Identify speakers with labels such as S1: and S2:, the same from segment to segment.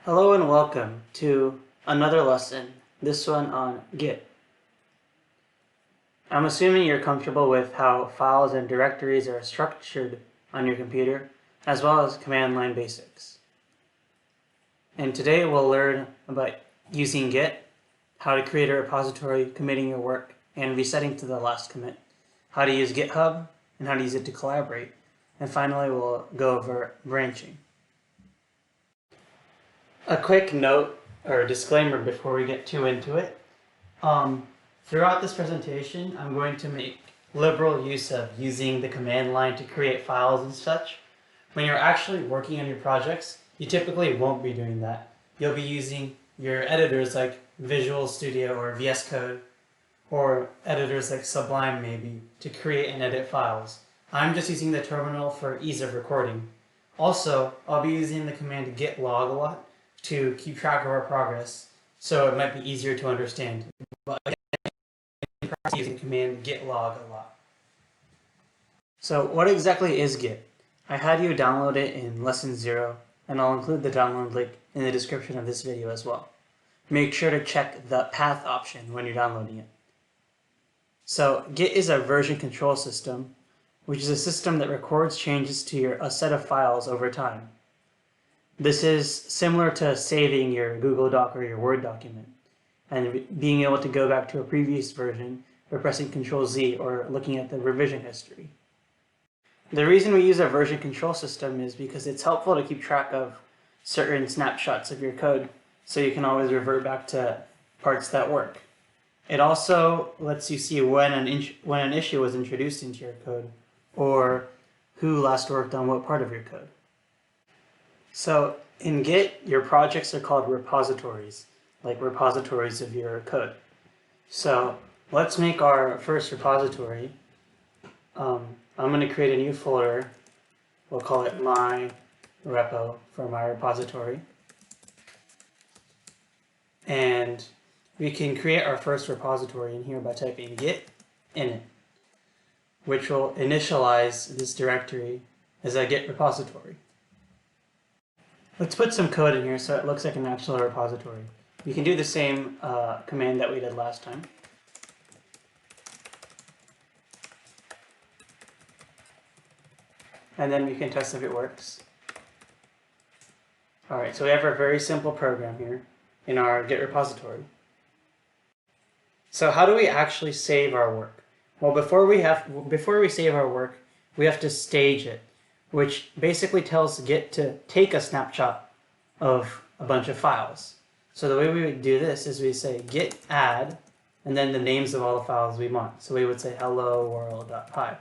S1: Hello and welcome to another lesson, this one on Git. I'm assuming you're comfortable with how files and directories are structured on your computer, as well as command line basics. And today we'll learn about using Git, how to create a repository, committing your work, and resetting to the last commit, how to use GitHub, and how to use it to collaborate, and finally we'll go over branching. A quick note or disclaimer before we get too into it. Throughout this presentation, I'm going to make liberal use of using the command line to create files and such. When you're actually working on your projects, you typically won't be doing that. You'll be using your editors like Visual Studio or VS Code, or editors like Sublime maybe, to create and edit files. I'm just using the terminal for ease of recording. Also, I'll be using the command git log a lot to keep track of our progress, so it might be easier to understand. But again, I'm using command git log a lot. So what exactly is Git? I had you download it in lesson 0, and I'll include the download link in the description of this video as well. Make sure to check the path option when you're downloading it. So Git is a version control system, which is a system that records changes to a set of files over time. This is similar to saving your Google Doc or your Word document and being able to go back to a previous version by pressing Ctrl-Z or looking at the revision history. The reason we use a version control system is because it's helpful to keep track of certain snapshots of your code so you can always revert back to parts that work. It also lets you see when an issue was introduced into your code or who last worked on what part of your code. So in Git, your projects are called repositories, like repositories of your code. So let's make our first repository. I'm going to create a new folder. We'll call it my repo for my repository. And we can create our first repository in here by typing git init, which will initialize this directory as a Git repository. Let's put some code in here so it looks like an actual repository. You can do the same command that we did last time. And then we can test if it works. Alright, so we have a very simple program here in our Git repository. So how do we actually save our work? Well, before we save our work, we have to stage it, which basically tells Git to take a snapshot of a bunch of files. So the way we would do this is we say git add, and then the names of all the files we want. So we would say hello world.py.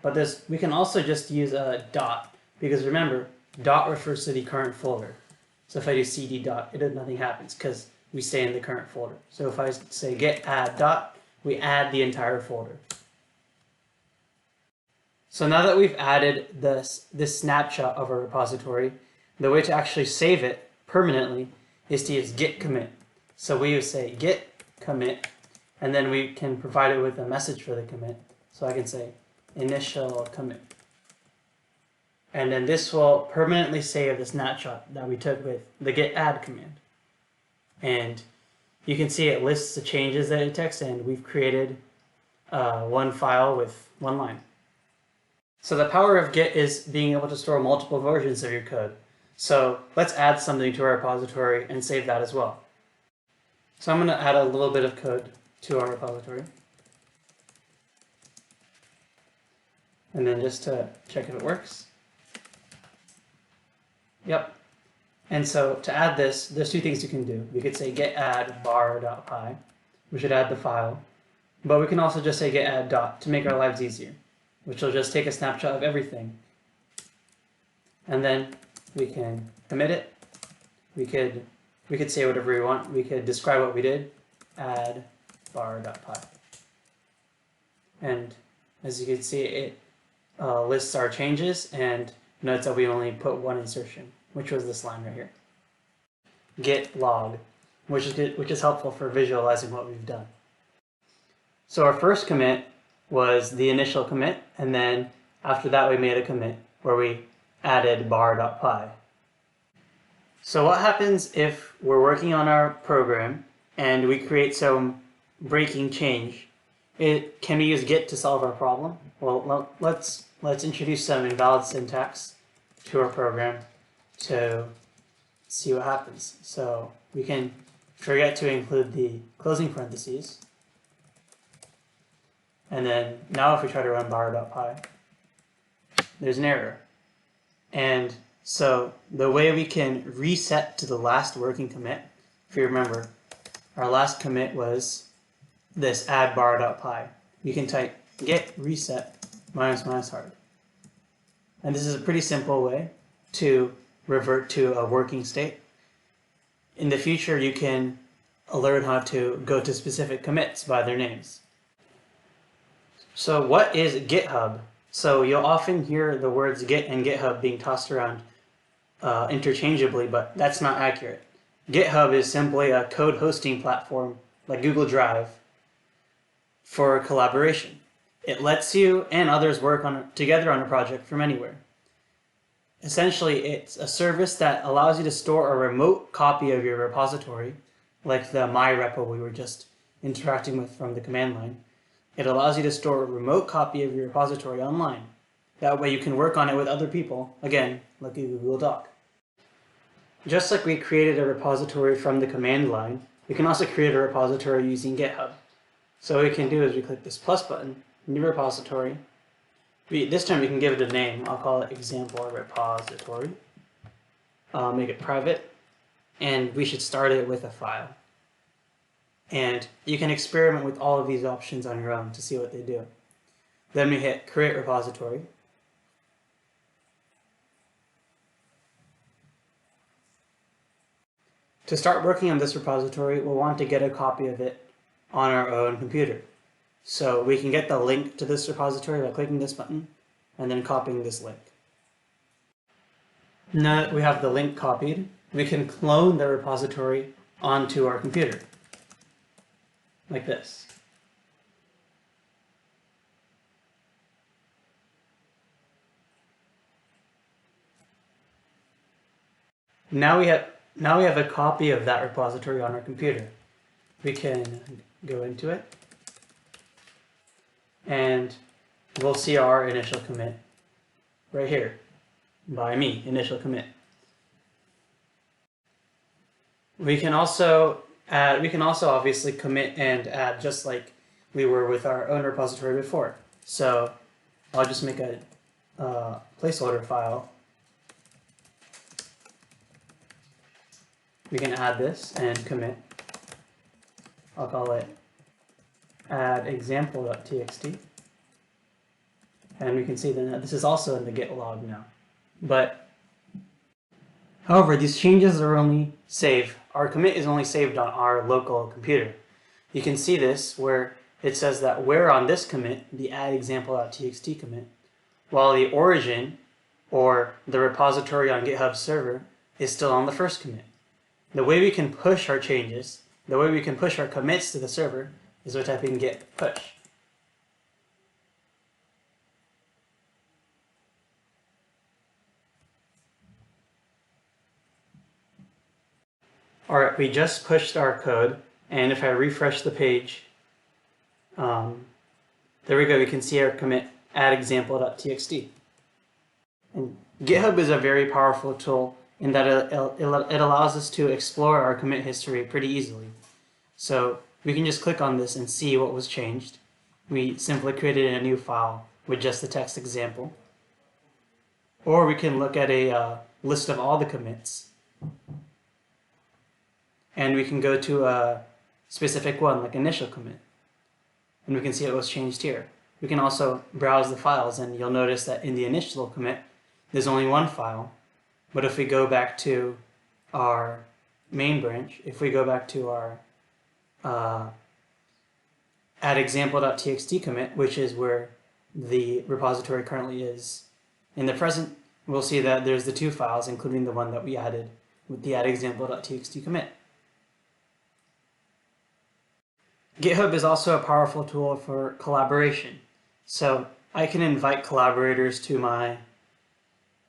S1: But we can also just use a dot, because remember, dot refers to the current folder. So if I do cd dot, nothing happens because we stay in the current folder. So if I say git add dot, we add the entire folder. So now that we've added this snapshot of our repository, the way to actually save it permanently is to use git commit. So we would say git commit, and then we can provide it with a message for the commit. So I can say initial commit. And then this will permanently save the snapshot that we took with the git add command. And you can see it lists the changes that it detects, and we've created one file with one line. So the power of Git is being able to store multiple versions of your code. So let's add something to our repository and save that as well. So I'm going to add a little bit of code to our repository. And then just to check if it works. Yep. And so to add this, there's two things you can do. We could say git add bar.py, which should add the file. But we can also just say git add dot to make our lives easier, which will just take a snapshot of everything. And then we can commit it. We could say whatever we want. We could describe what we did, add bar.py. And as you can see, it lists our changes and notes that we only put one insertion, which was this line right here. Git log, which is helpful for visualizing what we've done. So our first commit was the initial commit, and then after that we made a commit where we added bar.py. So what happens if we're working on our program and we create some breaking change? Can we use Git to solve our problem? Well, let's introduce some invalid syntax to our program to see what happens. So we can forget to include the closing parentheses. And then now if we try to run bar.py, there's an error. And so the way we can reset to the last working commit, if you remember, our last commit was this add bar.py. You can type git reset --hard. And this is a pretty simple way to revert to a working state. In the future, you can learn how to go to specific commits by their names. So what is GitHub? So you'll often hear the words Git and GitHub being tossed around interchangeably, but that's not accurate. GitHub is simply a code hosting platform like Google Drive for collaboration. It lets you and others work together on a project from anywhere. Essentially, it's a service that allows you to store a remote copy of your repository, like the my repo we were just interacting with from the command line. It allows you to store a remote copy of your repository online. That way you can work on it with other people, again, like a Google Doc. Just like we created a repository from the command line, we can also create a repository using GitHub. So what we can do is we click this plus button, new repository. This time we can give it a name. I'll call it example repository. Make it private, and we should start it with a file. And you can experiment with all of these options on your own to see what they do. Then we hit create repository. To start working on this repository, we'll want to get a copy of it on our own computer. So we can get the link to this repository by clicking this button and then copying this link. Now that we have the link copied, we can clone the repository onto our computer, like this. Now we have a copy of that repository on our computer. We can go into it, and we'll see our initial commit right here, by me, initial commit. We can also obviously commit and add just like we were with our own repository before. So I'll just make a placeholder file. We can add this and commit. I'll call it add example.txt. And we can see that this is also in the Git log now. But however, these changes are only saved. Our commit is only saved on our local computer. You can see this where it says that we're on this commit, the add example.txt commit, while the origin or the repository on GitHub server is still on the first commit. The way we can push our changes, the way we can push our commits to the server is by typing git push. Alright, we just pushed our code, and if I refresh the page, there we go, we can see our commit add example.txt. And GitHub is a very powerful tool in that it allows us to explore our commit history pretty easily. So we can just click on this and see what was changed. We simply created a new file with just the text example. Or we can look at a list of all the commits. And we can go to a specific one, like initial commit. And we can see what was changed here. We can also browse the files, and you'll notice that in the initial commit, there's only one file. But if we go back to our main branch, if we go back to our add example.txt commit, which is where the repository currently is in the present, we'll see that there's the two files, including the one that we added with the add example.txt commit. GitHub is also a powerful tool for collaboration. So I can invite collaborators to my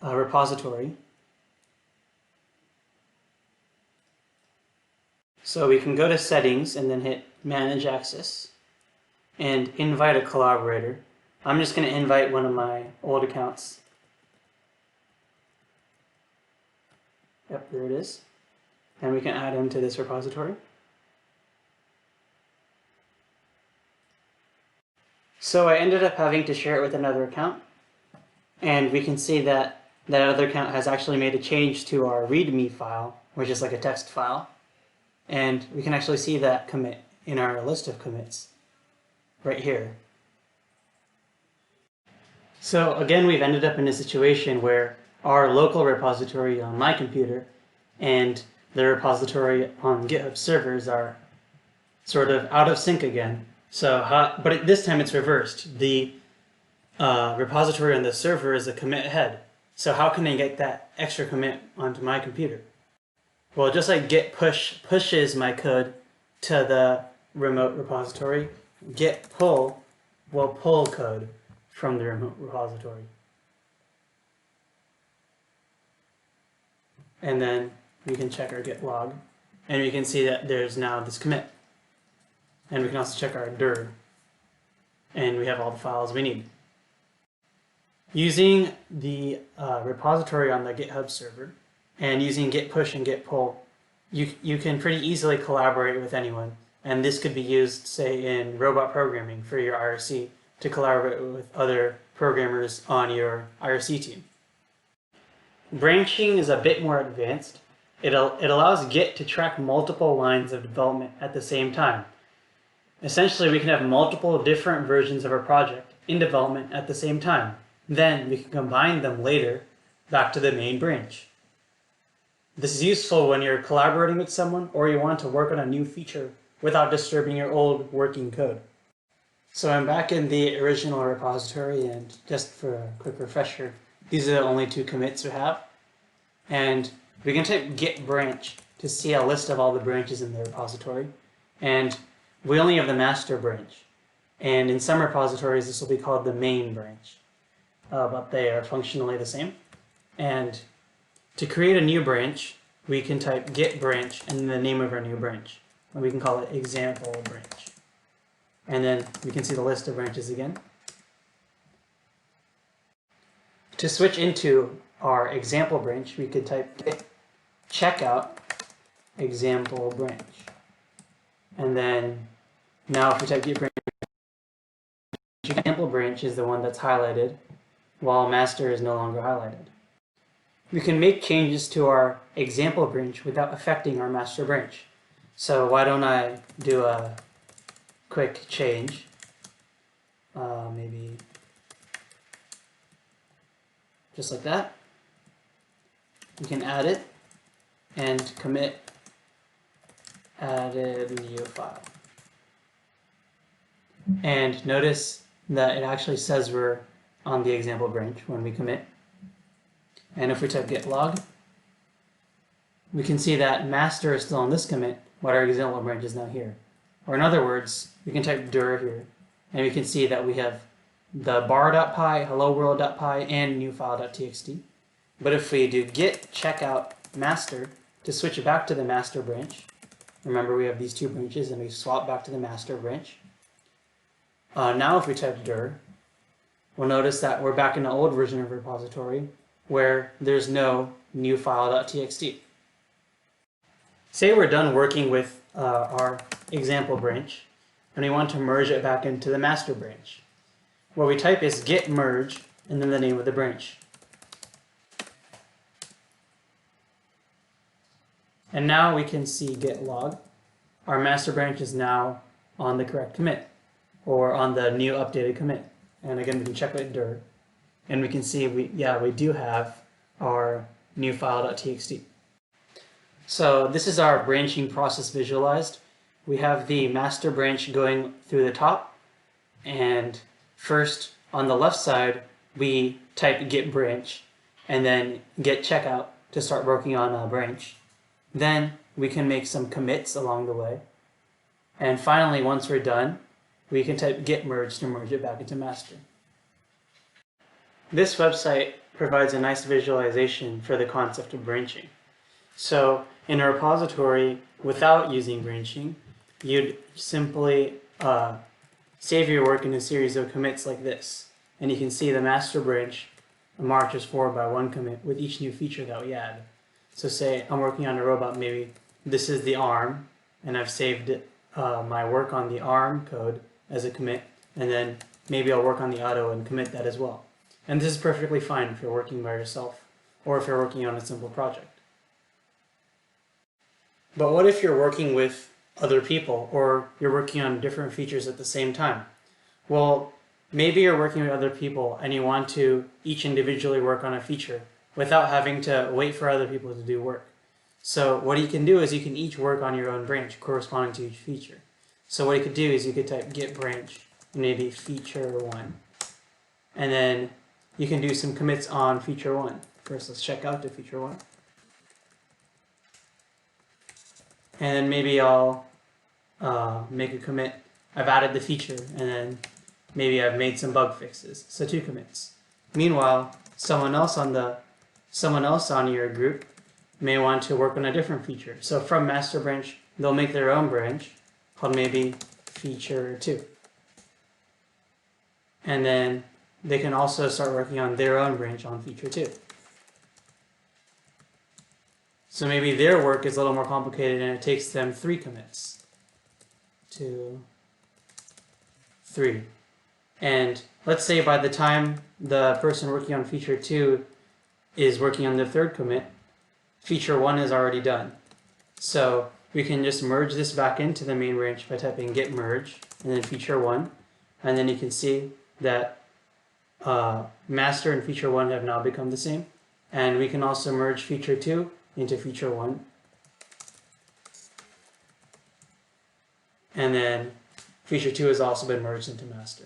S1: repository. So we can go to settings and then hit manage access and invite a collaborator. I'm just going to invite one of my old accounts. Yep, there it is. And we can add him to this repository. So I ended up having to share it with another account. And we can see that that other account has actually made a change to our README file, which is like a text file. And we can actually see that commit in our list of commits right here. So again, we've ended up in a situation where our local repository on my computer and the repository on GitHub servers are sort of out of sync again. But this time it's reversed. The repository on the server is a commit ahead. So how can I get that extra commit onto my computer? Well, just like git push pushes my code to the remote repository, git pull will pull code from the remote repository. And then we can check our git log, and we can see that there's now this commit. And we can also check our dir, and we have all the files we need. Using the repository on the GitHub server and using git push and git pull, you can pretty easily collaborate with anyone. And this could be used, say, in robot programming for your IRC to collaborate with other programmers on your IRC team. Branching is a bit more advanced. It allows Git to track multiple lines of development at the same time. Essentially, we can have multiple different versions of our project in development at the same time. Then we can combine them later back to the main branch. This is useful when you're collaborating with someone or you want to work on a new feature without disturbing your old working code. So I'm back in the original repository, and just for a quick refresher, these are the only two commits we have. And we can type git branch to see a list of all the branches in the repository. And we only have the master branch. And in some repositories, this will be called the main branch. But they are functionally the same. And to create a new branch, we can type git branch and then the name of our new branch. And we can call it example branch. And then we can see the list of branches again. To switch into our example branch, we could type git checkout example branch. And then now if we type git branch, example branch is the one that's highlighted, while master is no longer highlighted. We can make changes to our example branch without affecting our master branch. So why don't I do a quick change? Maybe just like that. We can add it and commit added new file. And notice that it actually says we're on the example branch when we commit. And if we type git log, we can see that master is still on this commit, but our example branch is now here. Or in other words, we can type dir here, and we can see that we have the bar.py, hello-world.py, and newfile.txt. But if we do git checkout master to switch it back to the master branch, remember we have these two branches and we swap back to the master branch. Now if we type dir, we'll notice that we're back in the old version of repository where there's no newfile.txt. Say we're done working with our example branch and we want to merge it back into the master branch. What we type is git merge and then the name of the branch. And now we can see git log. Our master branch is now on the correct commit, or on the new updated commit. And again, we can check with dir, and we can see we do have our new file.txt. So this is our branching process visualized. We have the master branch going through the top, and first on the left side we type git branch and then git checkout to start working on a branch. Then we can make some commits along the way. And finally, once we're done, we can type git merge to merge it back into master. This website provides a nice visualization for the concept of branching. So in a repository, without using branching, you'd simply save your work in a series of commits like this. And you can see the master branch marches forward by one commit with each new feature that we add. So say I'm working on a robot, maybe this is the arm, and I've saved it, my work on the arm code as a commit, and then maybe I'll work on the auto and commit that as well. And this is perfectly fine if you're working by yourself, or if you're working on a simple project. But what if you're working with other people, or you're working on different features at the same time? Well, maybe you're working with other people and you want to each individually work on a feature without having to wait for other people to do work. So what you can do is you can each work on your own branch corresponding to each feature. So what you could do is you could type git branch, maybe feature 1. And then you can do some commits on feature 1. First, let's check out to feature 1. And then maybe I'll make a commit. I've added the feature, and then maybe I've made some bug fixes. So 2 commits. Meanwhile, someone else on your group may want to work on a different feature. So from master branch, they'll make their own branch called maybe feature 2. And then they can also start working on their own branch on feature 2. So maybe their work is a little more complicated and it takes them 3 commits. 2, 3. And let's say by the time the person working on feature 2 is working on the 3rd commit, feature 1 is already done. So we can just merge this back into the main branch by typing git merge and then feature 1. And then you can see that master and feature 1 have now become the same. And we can also merge feature 2 into feature 1. And then feature 2 has also been merged into master.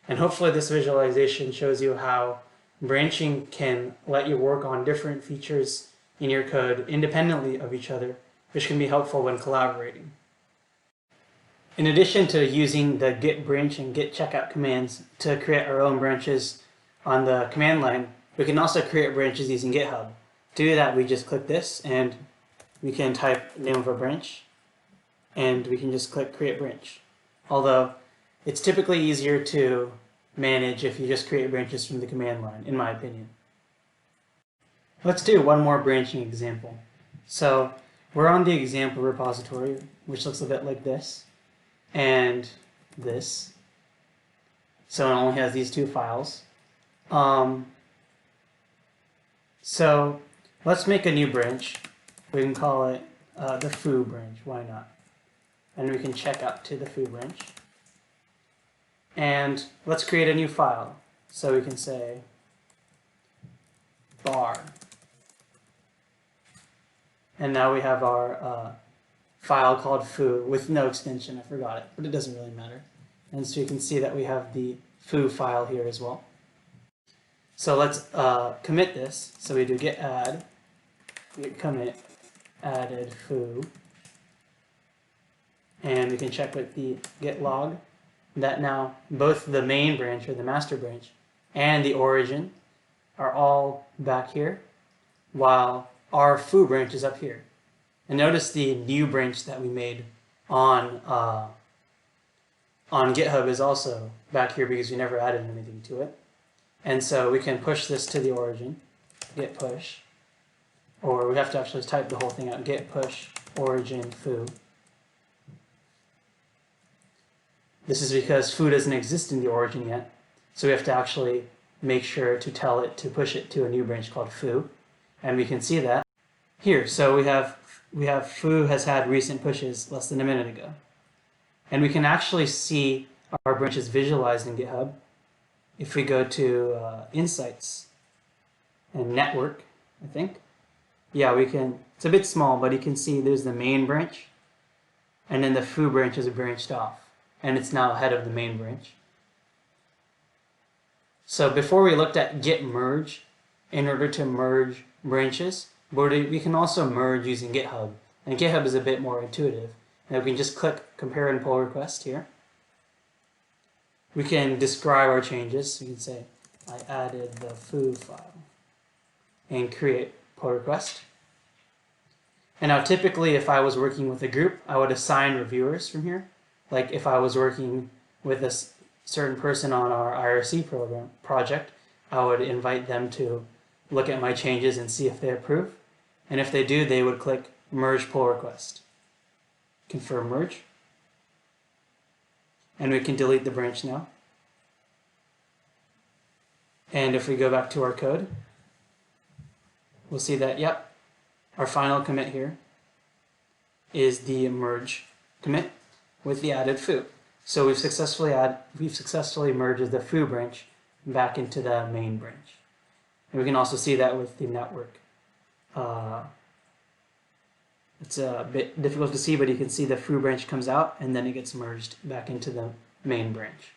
S1: And hopefully this visualization shows you how branching can let you work on different features in your code independently of each other, which can be helpful when collaborating. In addition to using the git branch and git checkout commands to create our own branches on the command line, we can also create branches using GitHub. To do that, we just click this and we can type name of a branch and we can just click create branch. Although it's typically easier to manage if you just create branches from the command line, in my opinion. Let's do one more branching example. So we're on the example repository, which looks a bit like this and this. So it only has these 2 files. So let's make a new branch. We can call it the foo branch, why not? And we can check out to the foo branch. And let's create a new file. So we can say bar. And now we have our file called foo with no extension. I forgot it, but it doesn't really matter. And so you can see that we have the foo file here as well. So let's commit this. So we do git add, git commit, added foo. And we can check with the git log that now both the main branch or the master branch and the origin are all back here, while our foo branch is up here. And notice the new branch that we made on GitHub is also back here because we never added anything to it. And so we can push this to the origin, git push, or we have to actually type the whole thing out, git push origin foo. This is because foo doesn't exist in the origin yet, so we have to actually make sure to tell it to push it to a new branch called foo, and we can see that here. So we have foo has had recent pushes less than a minute ago, and we can actually see our branches visualized in GitHub. If we go to Insights and Network, I think, yeah, we can. It's a bit small, but you can see there's the main branch, and then the foo branch is branched off. And it's now ahead of the main branch. So before we looked at git merge, in order to merge branches, we can also merge using GitHub. And GitHub is a bit more intuitive. And we can just click compare and pull request here. We can describe our changes. We can say, I added the foo file and create pull request. And now typically if I was working with a group, I would assign reviewers from here. Like if I was working with a certain person on our IRC project, I would invite them to look at my changes and see if they approve. And if they do, they would click merge pull request. Confirm merge. And we can delete the branch now. And if we go back to our code, we'll see that, yep, our final commit here is the merge commit with the added foo. So we've successfully merged the foo branch back into the main branch. And we can also see that with the network. It's a bit difficult to see, but you can see the foo branch comes out and then it gets merged back into the main branch.